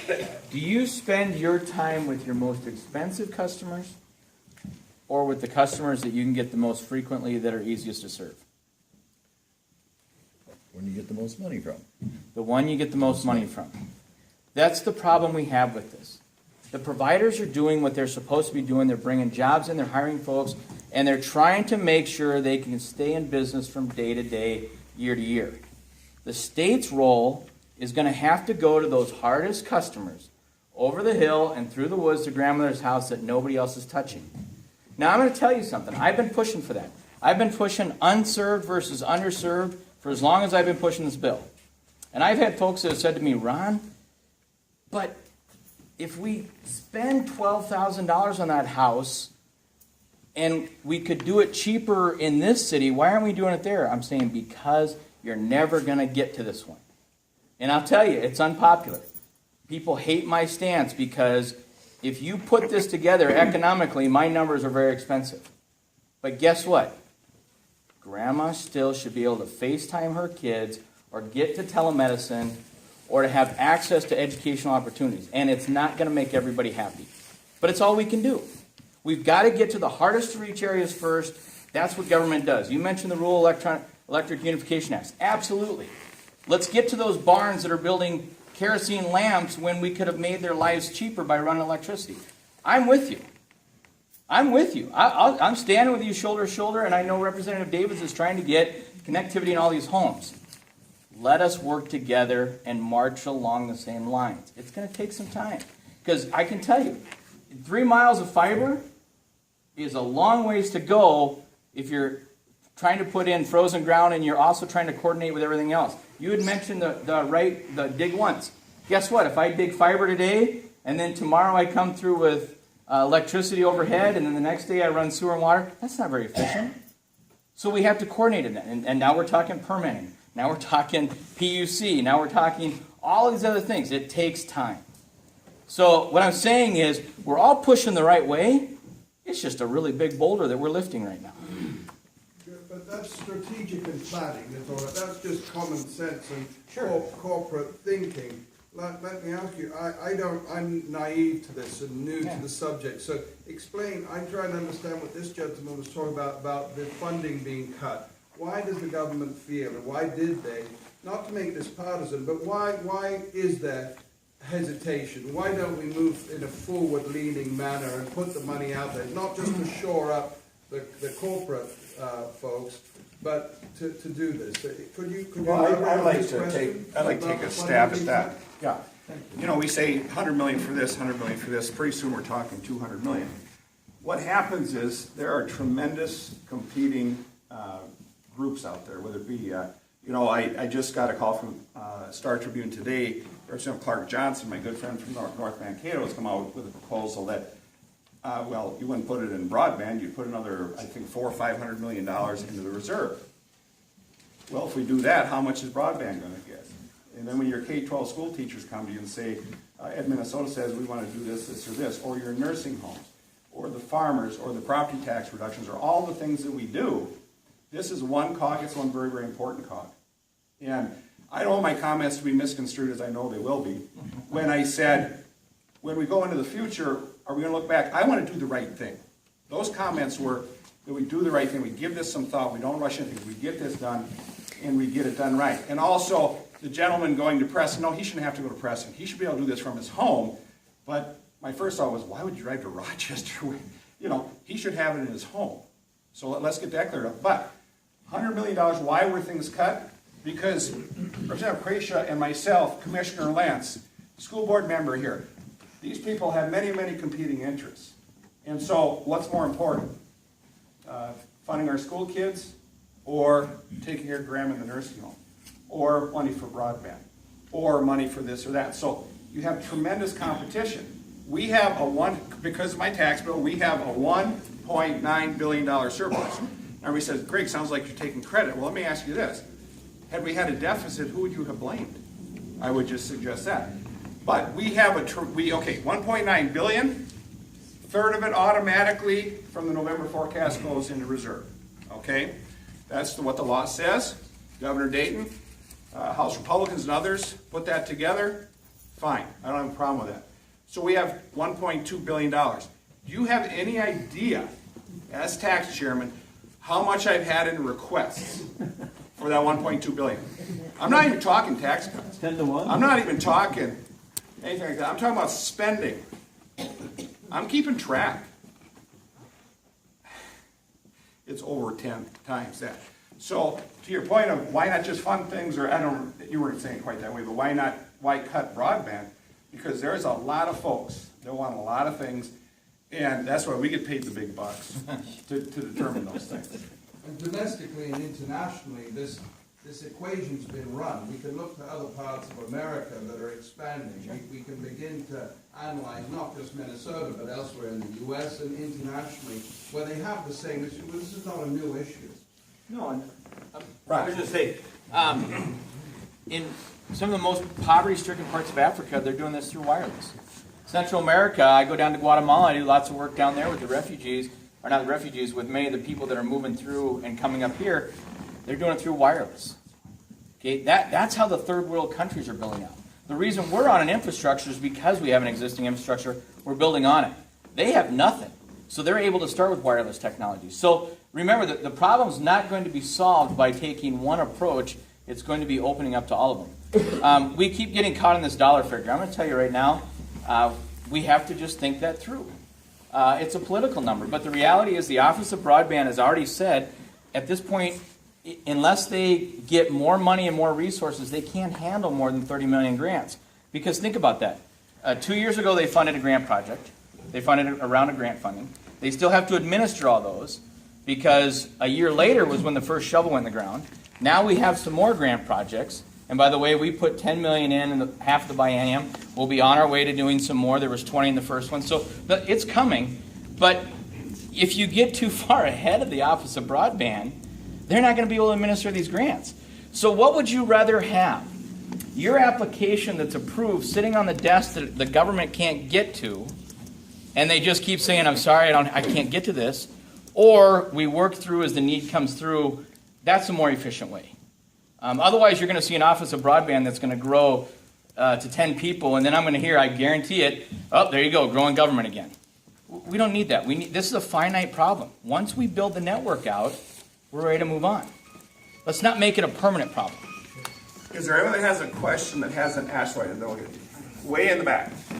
Do you spend your time with your most expensive customers or with the customers that you can get the most frequently that are easiest to serve? When you get the most money from. The one you get the most money from. That's the problem we have with this. The providers are doing what they're supposed to be doing. They're bringing jobs in, they're hiring folks, and they're trying to make sure they can stay in business from day to day, year to year. The state's role is going to have to go to those hardest customers over the hill and through the woods to grandmother's house that nobody else is touching. Now, I'm going to tell you something. I've been pushing for that. I've been pushing unserved versus underserved for as long as I've been pushing this bill. And I've had folks that have said to me, Ron, but if we spend $12,000 on that house and we could do it cheaper in this city, why aren't we doing it there? I'm saying because you're never going to get to this one. And I'll tell you, it's unpopular. People hate my stance because if you put this together economically, my numbers are very expensive. But guess what? Grandma still should be able to FaceTime her kids or get to telemedicine or to have access to educational opportunities. And it's not going to make everybody happy. But it's all we can do. We've got to get to the hardest to reach areas first. That's what government does. You mentioned the Rural Electric Unification Act. Absolutely. Let's get to those barns that are building kerosene lamps when we could have made their lives cheaper by running electricity. I'm with you. I'm with you. I'm standing with you shoulder to shoulder, and I know Representative Davis is trying to get connectivity in all these homes. Let us work together and march along the same lines. It's going to take some time. Because I can tell you, 3 miles of fiber is a long ways to go if you're trying to put in frozen ground and you're also trying to coordinate with everything else. You had mentioned the dig once. Guess what? If I dig fiber today and then tomorrow I come through with electricity overhead and then the next day I run sewer and water, that's not very efficient. So we have to coordinate in that. And now we're talking permitting. Now we're talking PUC. Now we're talking all of these other things. It takes time. So what I'm saying is we're all pushing the right way. It's just a really big boulder that we're lifting right now. But that's strategic and planning, that's just common sense and corporate thinking. Let me ask you, I'm naive to this and new to the subject, so explain, I'm trying to understand what this gentleman was talking about the funding being cut. Why does the government feel, and why did they, not to make this partisan, but why is there hesitation? Why don't we move in a forward-leaning manner and put the money out there, not just to shore up the corporate folks, but to do this? Could you I'd like to take a stab at that. Yeah. You know, we say 100 million for this, 100 million for this. Pretty soon we're talking 200 million. What happens is there are tremendous competing groups out there, whether it be, I just got a call from Star Tribune today. Representative Clark Johnson, my good friend from North Mankato, has come out with a proposal that you wouldn't put it in broadband, you'd put another, I think, $400 or $500 million into the reserve. Well, if we do that, how much is broadband going to get? And then when your K-12 school teachers come to you and say, Ed Minnesota says we want to do this, this, or this, or your nursing homes, or the farmers, or the property tax reductions, or all the things that we do, this is one cog. It's one very, very important cog. And I don't want my comments to be misconstrued, as I know they will be, when I said, when we go into the future, are we going to look back? I want to do the right thing. Those comments were that we do the right thing, we give this some thought, we don't rush into things, we get this done, and we get it done right. And also, the gentleman going to Preston, no, he shouldn't have to go to Preston. He should be able to do this from his home. But my first thought was, why would you drive to Rochester? He should have it in his home. So let's get that cleared up. But $100 million, why were things cut? Because Representative Kresha and myself, Commissioner Lance, school board member here, these people have many, many competing interests. And so what's more important? Funding our school kids or taking care of grandma in the nursing home? Or money for broadband? Or money for this or that? So you have tremendous competition. We have because of my tax bill, we have a $1.9 billion surplus. Everybody says, Greg, sounds like you're taking credit. Well, let me ask you this. Had we had a deficit, who would you have blamed? I would just suggest that. But we have $1.9 billion, third of it automatically from the November forecast goes into reserve. Okay? That's what the law says. Governor Dayton, House Republicans and others put that together. Fine, I don't have a problem with that. So we have $1.2 billion. Do you have any idea, as tax chairman, how much I've had in requests for that $1.2 billion? I'm not even talking tax cuts. 10 to 1? I'm not even talking anything like that. I'm talking about spending. I'm keeping track. It's over 10 times that. So to your point of why not just fund things, or you weren't saying it quite that way, but why cut broadband? Because there's a lot of folks that want a lot of things, and that's why we get paid the big bucks to determine those things. And domestically and internationally, this equation's been run. We can look to other parts of America that are expanding. We can begin to analyze not just Minnesota, but elsewhere in the U.S. and internationally, where they have the same issue. But this is not a new issue. No, and I was going to say, in some of the most poverty-stricken parts of Africa, they're doing this through wireless. Central America, I go down to Guatemala, I do lots of work down there with the refugees, or not the refugees, with many of the people that are moving through and coming up here. They're doing it through wireless. Okay, that's how the third world countries are building out. The reason we're on an infrastructure is because we have an existing infrastructure, we're building on it. They have nothing. So they're able to start with wireless technology. So remember that the problem's not going to be solved by taking one approach, it's going to be opening up to all of them. We keep getting caught in this dollar figure. I'm going to tell you right now, we have to just think that through. It's a political number, but the reality is the Office of Broadband has already said, at this point, unless they get more money and more resources, they can't handle more than 30 million grants. Because think about that. 2 years ago, they funded a grant project. They funded a round of grant funding. They still have to administer all those because a year later was when the first shovel went in the ground. Now we have some more grant projects. And by the way, we put $10 million in half of the biennium. We'll be on our way to doing some more. There was 20 in the first one. So it's coming. But if you get too far ahead of the Office of Broadband, they're not going to be able to administer these grants. So what would you rather have? Your application that's approved sitting on the desk that the government can't get to, and they just keep saying, I'm sorry, I can't get to this, or we work through as the need comes through. That's a more efficient way. Otherwise, you're going to see an Office of Broadband that's going to grow to 10 people, and then I'm going to hear, I guarantee it, oh, there you go, growing government again. We don't need that. This is a finite problem. Once we build the network out, we're ready to move on. Let's not make it a permanent problem. Is there anyone that has a question that hasn't asked? Way in the back.